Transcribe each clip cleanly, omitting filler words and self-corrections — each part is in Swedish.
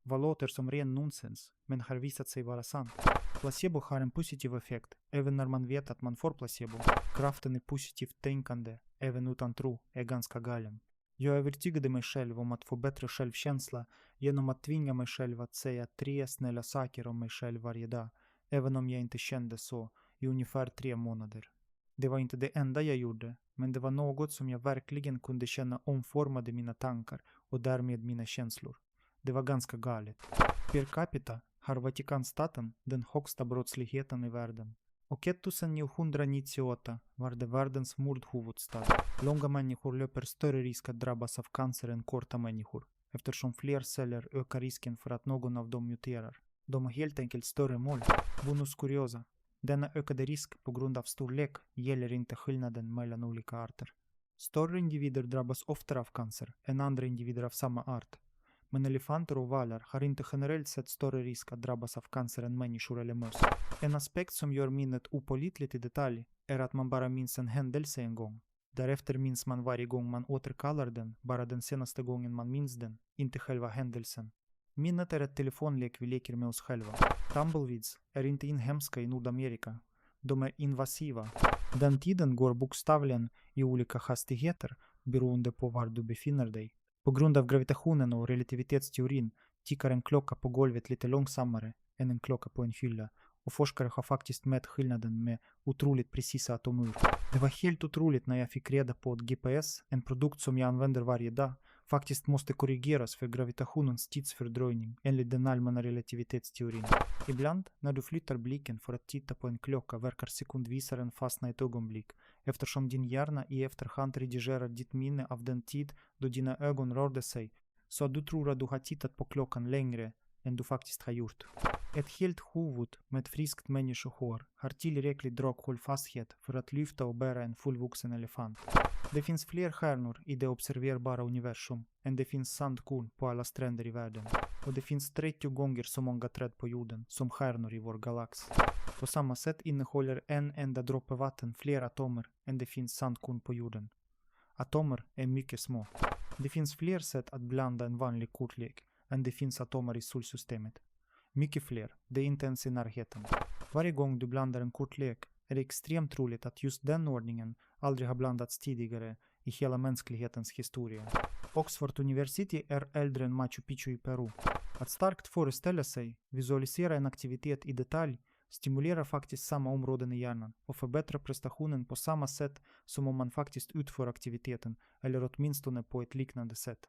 vad låter som ren nonsens, men har visat sig vara sant. Placebo har en positiv effekt, även när man vet att man får placebo. Kraften i positivt tänkande, även utan tro, är ganska galen. Jag övertygade mig själv om att få bättre självkänsla genom att tvinga mig själv att säga 3 snälla saker om mig själv varje dag, även om jag inte kände så, i ungefär 3 månader. Det var inte det enda jag gjorde, men det var något som jag verkligen kunde känna omformade mina tankar och därmed mina känslor. Det var ganska galet. Per capita har Vatikanstaten den högsta brottsligheten i världen. Och 1998 var det världens mordhuvudstad. Långa människor löper större risk att drabbas av cancer än korta människor, eftersom fler celler ökar risken för att någon av dem muterar. De har helt enkelt större mål. Bonus curiosa. Denna ökade risk på grund av storlek gäller inte skillnaden mellan olika arter. Större individer drabbas oftare av cancer än andra individer av samma art. Men elefanter och valar har inte generellt sett större risk att drabbas av cancer än människor eller möss. En aspekt som gör minnet opålitligt i detalj är att man bara minns en händelse en gång. Därefter minns man varje gång man återkallar den, bara den senaste gången man minns den, inte själva händelsen. Minnet är ett telefonlek vi leker med oss själva. Tumbleweeds är inte inhemska i Nordamerika. De är invasiva. Den tiden går bokstavligen i olika hastigheter beroende på var du befinner dig. På grund av gravitationen och relativitetsteorin tickar en klocka på golvet lite långsammare än en klocka på en hylla. Och forskare har faktiskt mätt skillnaden med otroligt precisa atomur. Det var helt otroligt när jag fick reda på att GPS, en produkt som jag använder varje dag, faktiskt måste korrigeras för gravitationens tidsfördröjning enligt den allmänna relativitetsteorin. Ibland när du flyttar blicken för att titta på en klocka verkar sekundvisaren fastna ett ögonblick, eftersom din hjärna i efterhand redigerar ditt minne av den tid då dina ögon rörde sig, så att du tror att du har tittat på klockan längre än du faktiskt har gjort. Ett helt huvud med friskt människohår har tillräcklig draghållfasthet för att lyfta och bära en fullvuxen elefant. Det finns fler stjärnor i det observerbara universum än det finns sandkorn på alla stränder i världen. Och det finns 30 gånger så många träd på jorden som stjärnor i vår galax. På samma sätt innehåller en enda droppe vatten fler atomer än det finns sandkorn på jorden. Atomer är mycket små. Det finns fler sätt att blanda en vanlig kortlek än det finns atomer i solsystemet. Mycket fler, det är inte ens i närheten. Varje gång du blandar en kortlek är det extremt troligt att just den ordningen aldrig har blandats tidigare i hela mänsklighetens historia. Oxford University är äldre än Machu Picchu i Peru. Att starkt föreställa sig, visualisera en aktivitet i detalj stimulerar faktiskt samma områden i hjärnan och förbättrar prestationen på samma sätt som om man faktiskt utför aktiviteten eller åtminstone på ett liknande sätt.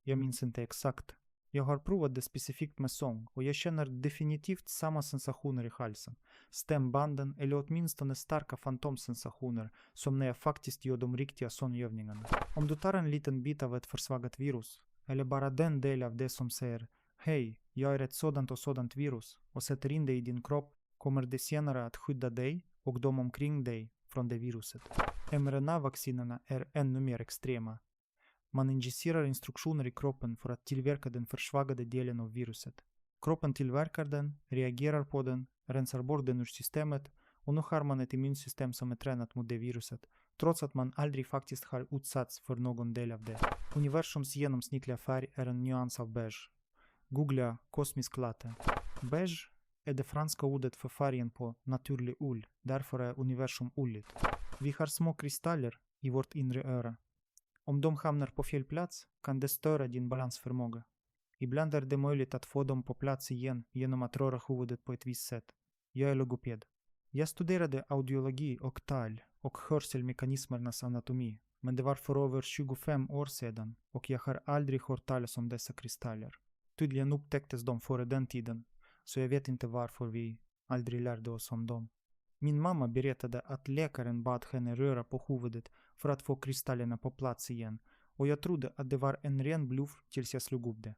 Jag minns inte exakt. Jag har provat det specifikt med sång och jag känner definitivt samma sensationer i halsen, stämbanden eller åtminstone starka fantomsensationer som när jag faktiskt gör de riktiga sångövningarna. Om du tar en liten bit av ett försvagat virus, eller bara den del av det som säger hej, jag är ett sådant och sådant virus och sätter in det i din kropp, kommer det senare att skydda dig och de omkring dig från det viruset. mRNA-vaccinerna är ännu mer extrema. Man injicerar instruktioner i kroppen för att tillverka den försvagade delen av viruset. Kroppen tillverkar den, reagerar på den, rensar bort den ur systemet och nu har man ett immunsystem som är tränat mot det viruset, trots att man aldrig faktiskt har utsatts för någon del av det. Universums genomsnittliga färg är en nyans av beige. Googla kosmisk latte. Beige är det franska ordet för färgen på naturlig ull, därför är universum ulligt. Vi har små kristaller i vårt inre öra. Om de hamnar på fel plats kan det störa din balansförmåga. Ibland är det möjligt att få dem på plats igen genom att röra huvudet på ett visst sätt. Jag är logoped. Jag studerade audiologi och tal och hörselmekanismernas anatomi, men det var för över 25 år sedan och jag har aldrig hört talas om dessa kristaller. Tydligen upptäcktes de före den tiden, så jag vet inte varför vi aldrig lärde oss om dem. Min mamma berättade att läkaren bad henne röra på huvudet för att få kristallerna på plats igen och jag trodde att det var en ren bluff tills jag slog upp det.